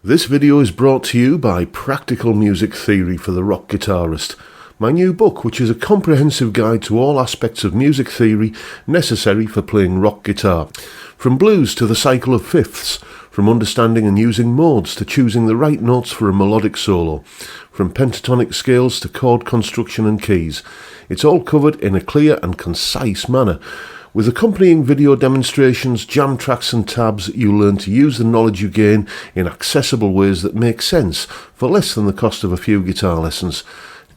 This video is brought to you by Practical Music Theory for the Rock Guitarist, my new book, which is a comprehensive guide to all aspects of music theory necessary for playing rock guitar. From blues to the cycle of fifths, from understanding and using modes to choosing the right notes for a melodic solo, from pentatonic scales to chord construction and keys. It's all covered in a clear and concise manner. With accompanying video demonstrations, jam tracks and tabs, you'll learn to use the knowledge you gain in accessible ways that make sense for less than the cost of a few guitar lessons.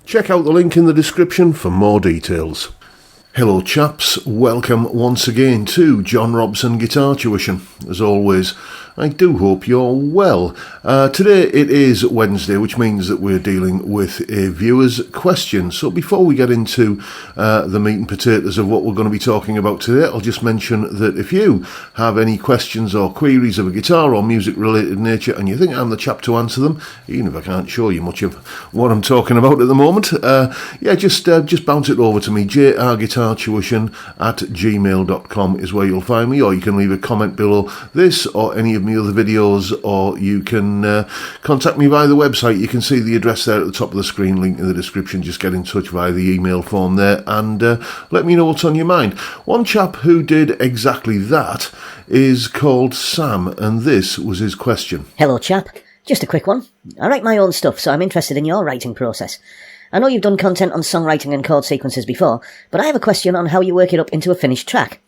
Check out the link in the description for more details. Hello chaps, welcome once again to John Robson Guitar Tuition. As always, I do hope you're well. Today it is Wednesday, which means that we're dealing with a viewer's question. So before we get into the meat and potatoes of what we're going to be talking about today, I'll just mention that if you have any questions or queries of a guitar or music related nature and you think I'm the chap to answer them, even if I can't show you much of what I'm talking about at the moment, just bounce it over to me. jrguitartuition@gmail.com is where you'll find me, or you can leave a comment below this or any of my other videos, or you can contact me via the website. You can see the address there at the top of the screen, link in the description. Just get in touch via the email form there and let me know what's on your mind. One chap who did exactly that is called Sam, and this was his question. Hello chap, just a quick one. I write my own stuff, so I'm interested in your writing process. I know you've done content on songwriting and chord sequences before, but I have a question on how you work it up into a finished track.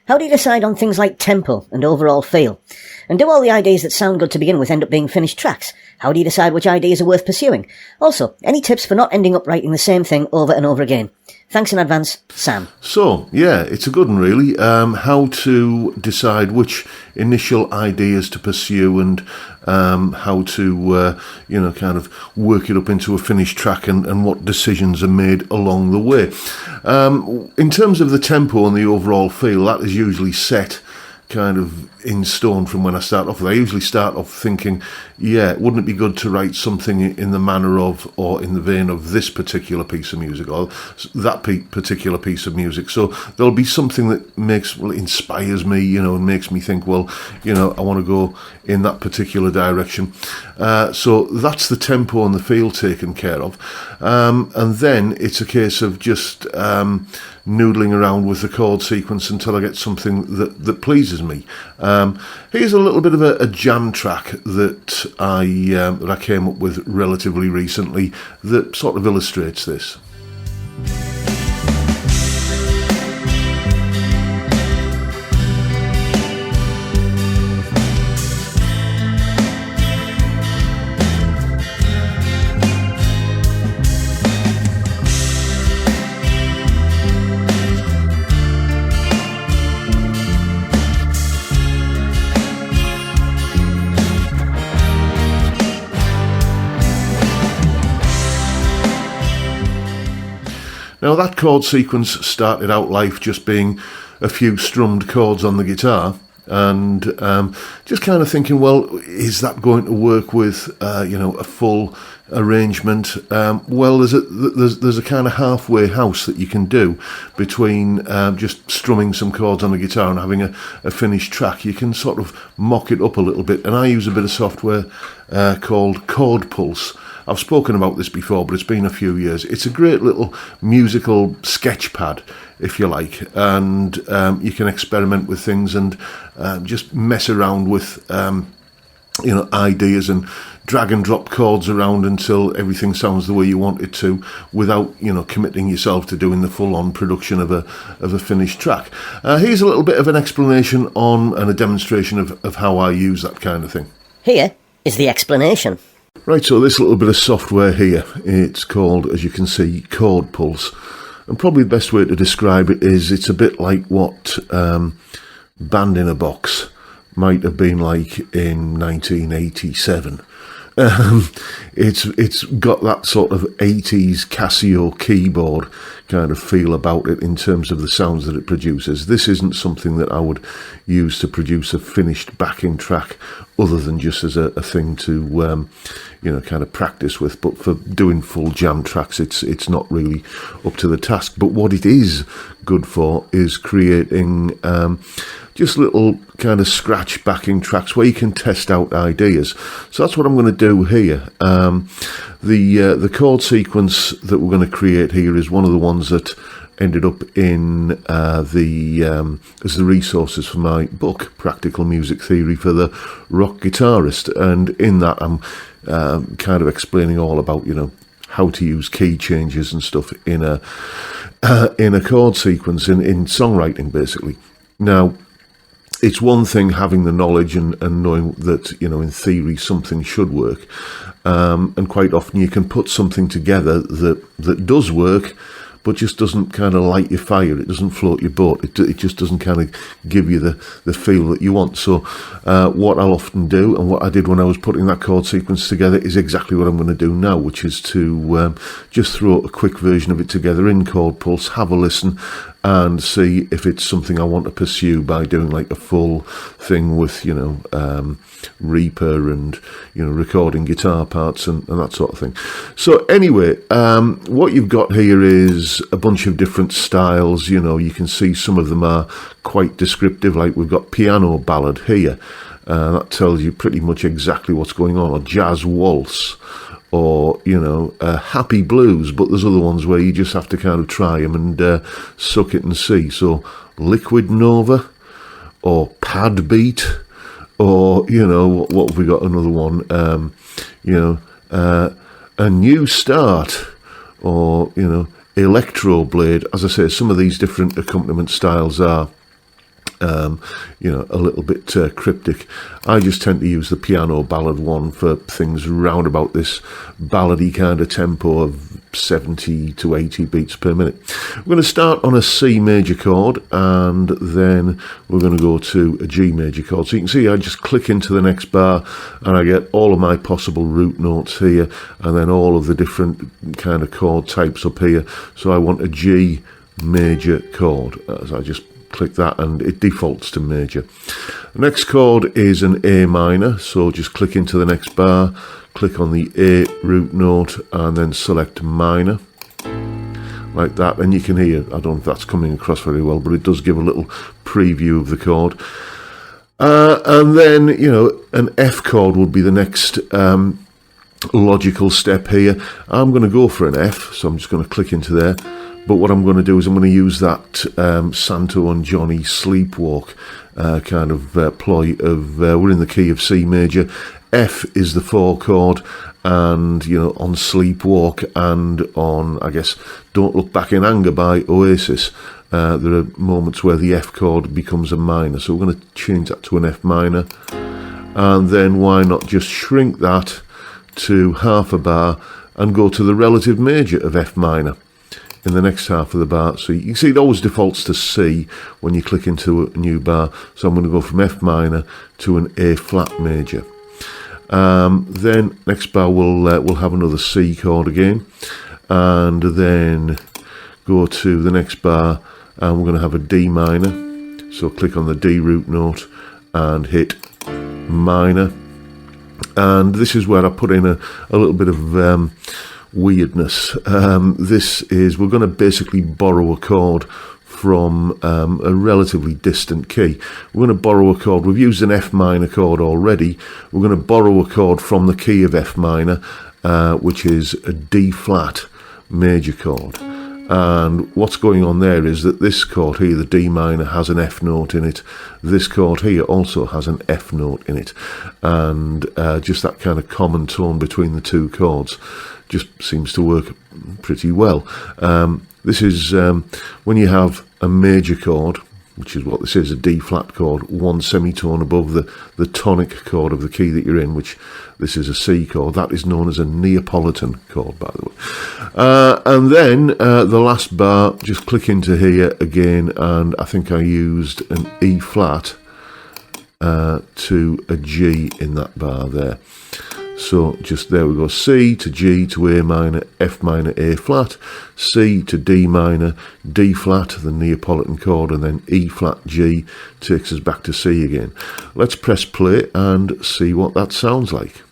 How do you decide on things like tempo and overall feel? And do all the ideas that sound good to begin with end up being finished tracks? How do you decide which ideas are worth pursuing? Also, any tips for not ending up writing the same thing over and over again? Thanks in advance, Sam. So, yeah, it's a good one, really. How to decide which initial ideas to pursue and how to, kind of work it up into a finished track and what decisions are made along the way. In terms of the tempo and the overall feel, that is usually set kind of in stone from when I start off with. I usually start off thinking, wouldn't it be good to write something in the manner of or in the vein of this particular piece of music or that particular piece of music. So there'll be something that inspires me, and makes me think, I want to go in that particular direction. So that's the tempo and the feel taken care of. And then it's a case of just noodling around with the chord sequence until I get something that pleases me. Here's a little bit of a jam track that I came up with relatively recently that sort of illustrates this. Now that chord sequence started out life just being a few strummed chords on the guitar, and just kind of thinking, is that going to work with a full arrangement? There's a kind of halfway house that you can do between just strumming some chords on the guitar and having a finished track. You can sort of mock it up a little bit, and I use a bit of software called Chord Pulse. I've spoken about this before, but it's been a few years. It's a great little musical sketch pad, if you like, and you can experiment with things and just mess around with ideas and drag and drop chords around until everything sounds the way you want it to, without committing yourself to doing the full-on production of a finished track. Here's a little bit of an explanation on and a demonstration of how I use that kind of thing. Here is the explanation. Right, so this little bit of software here, it's called, as you can see, Chord Pulse. And probably the best way to describe it is it's a bit like what Band in a Box might have been like in 1987. It's got that sort of 80s Casio keyboard kind of feel about it in terms of the sounds that it produces. This isn't something that I would use to produce a finished backing track other than just as a thing to kind of practice with, but for doing full jam tracks it's not really up to the task. But what it is good for is creating just little kind of scratch backing tracks where you can test out ideas. So that's what I'm going to do here. The chord sequence that we're going to create here is one of the ones that ended up in as the resources for my book, Practical Music Theory for the Rock Guitarist, and in that I'm kind of explaining all about, how to use key changes and stuff in a chord sequence in songwriting, basically. Now, it's one thing having the knowledge and knowing that, in theory something should work, and quite often you can put something together that does work, but just doesn't kind of light your fire. It doesn't float your boat. It just doesn't kind of give you the feel that you want. So what I'll often do, and what I did when I was putting that chord sequence together, is exactly what I'm going to do now, which is to just throw a quick version of it together in Chord Pulse, have a listen, and see if it's something I want to pursue by doing like a full thing with, Reaper and, recording guitar parts and that sort of thing. So anyway, what you've got here is a bunch of different styles. You can see some of them are quite descriptive, like we've got piano ballad here. That tells you pretty much exactly what's going on, or jazz waltz, or happy blues. But there's other ones where you just have to kind of try them and suck it and see. So liquid nova, or pad beat, or what have we got? Another one, a new start, or electro blade. As I say, some of these different accompaniment styles are a little bit cryptic. I just tend to use the piano ballad one for things round about this ballady kind of tempo of 70 to 80 beats per minute. We're going to start on a C major chord, and then we're going to go to a G major chord. So you can see I just click into the next bar and I get all of my possible root notes here, and then all of the different kind of chord types up here. So I want a G major chord. So I just click that and it defaults to major. The next chord is an A minor, so just click into the next bar, click on the A root note, and then select minor, like that. And you can hear, I don't know if that's coming across very well, but it does give a little preview of the chord. And then, an F chord would be the next logical step here. I'm going to go for an F, so I'm just going to click into there. But what I'm going to do is I'm going to use that Santo and Johnny Sleepwalk kind of ploy of we're in the key of C major. F is the 4 chord, and on Sleepwalk and on, I guess, Don't Look Back in Anger by Oasis, there are moments where the F chord becomes a minor. So we're going to change that to an F minor, and then why not just shrink that to half a bar and go to the relative major of F minor in the next half of the bar. So you can see it always defaults to C when you click into a new bar. So I'm going to go from F minor to an A flat major. Then next bar we'll have another C chord again, and then go to the next bar and we're going to have a D minor. So click on the D root note and hit minor. And this is where I put in a little bit of weirdness. This is, we're going to basically borrow a chord from a relatively distant key. We're going to borrow a chord. We've used an F minor chord already. We're going to borrow a chord from the key of F minor, which is a D flat major chord. And what's going on there is that this chord here, the D minor, has an F note in it. This chord here also has an F note in it. And just that kind of common tone between the two chords just seems to work pretty well. This is when you have a major chord, which is what this is, a D flat chord, one semitone above the tonic chord of the key that you're in, which this is a C chord. That is known as a Neapolitan chord, by the way. And then the last bar, just click into here again, and I think I used an E flat to a G in that bar there. So just there we go, C to G to A minor, F minor, A flat, C to D minor, D flat, the Neapolitan chord, and then E flat, G takes us back to C again. Let's press play and see what that sounds like.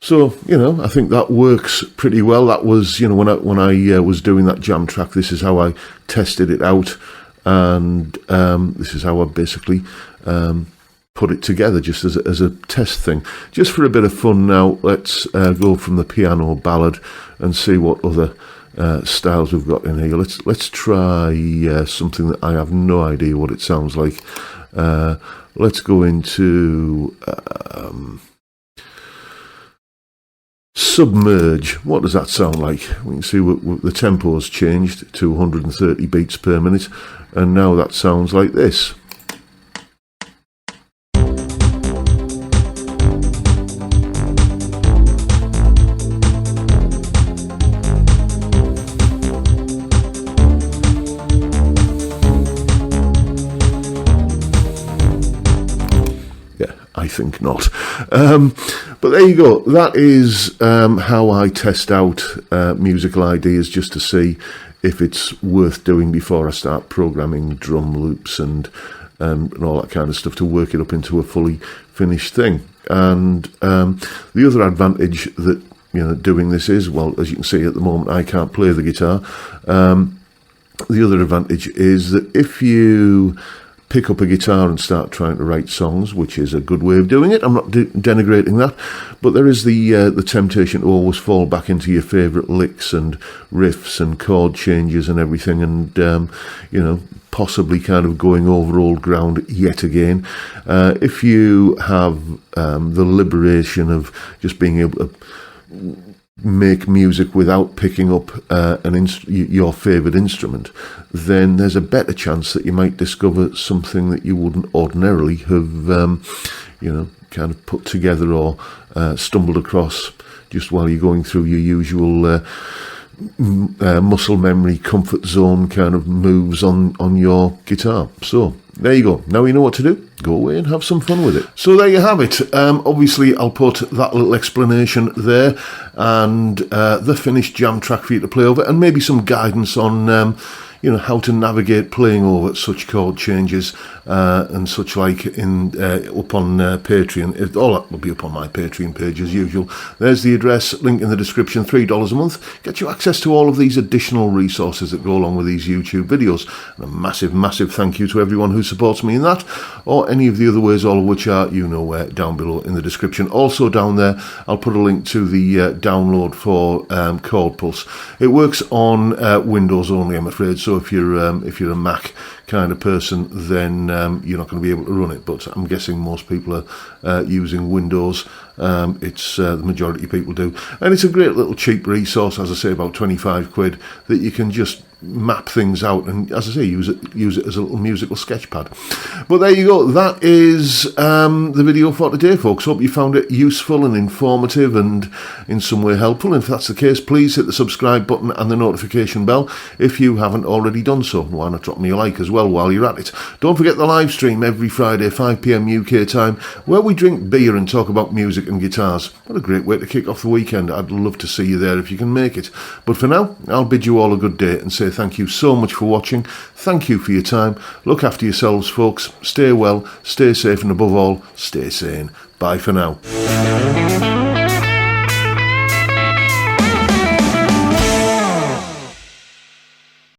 So, I think that works pretty well. That was, when I was doing that jam track, this is how I tested it out, and this is how I basically put it together, just as a test thing. Just for a bit of fun now, let's go from the piano ballad and see what other styles we've got in here. Let's try something that I have no idea what it sounds like. Let's go into Submerge. What does that sound like? We can see the tempo's changed to 130 beats per minute, and now that sounds like this. I think not. But there you go. That is how I test out musical ideas, just to see if it's worth doing before I start programming drum loops and all that kind of stuff to work it up into a fully finished thing. And the other advantage that doing this is, well, as you can see at the moment, I can't play the guitar. The other advantage is that if you pick up a guitar and start trying to write songs, which is a good way of doing it, I'm not denigrating that, but there is the temptation to always fall back into your favourite licks and riffs and chord changes and everything, and possibly kind of going over old ground yet again. If you have the liberation of just being able to make music without picking up your favourite instrument, then there's a better chance that you might discover something that you wouldn't ordinarily have, kind of put together or stumbled across just while you're going through your usual muscle memory, comfort zone kind of moves on your guitar. So there you go. Now you know what to do. Go away and have some fun with it. So there you have it. Obviously, I'll put that little explanation there and the finished jam track for you to play over, and maybe some guidance on how to navigate playing over such chord changes and such like up on Patreon. All that will be up on my Patreon page as usual. There's the address, link in the description. $3 a month gets you access to all of these additional resources that go along with these YouTube videos. And a massive, massive thank you to everyone who supports me in that, or any of the other ways, all of which are down below in the description. Also down there, I'll put a link to the download for Chord Pulse. It works on Windows only, I'm afraid. So if you're a Mac kind of person, then you're not going to be able to run it. But I'm guessing most people are using Windows. It's the majority of people do, and it's a great little cheap resource. As I say, about 25 quid, that you can just map things out and, as I say, use it as a little musical sketch pad. But there you go. That is the video for today, folks. Hope you found it useful and informative and in some way helpful. And if that's the case, please hit the subscribe button and the notification bell if you haven't already done so. Why not drop me a like as well while you're at it? Don't forget the live stream every Friday, 5 PM UK time, where we drink beer and talk about music and guitars. What a great way to kick off the weekend. I'd love to see you there if you can make it. But for now, I'll bid you all a good day and say thank you so much for watching. Thank you for your time. Look after yourselves, folks. Stay well, stay safe, and above all, stay sane. Bye for now.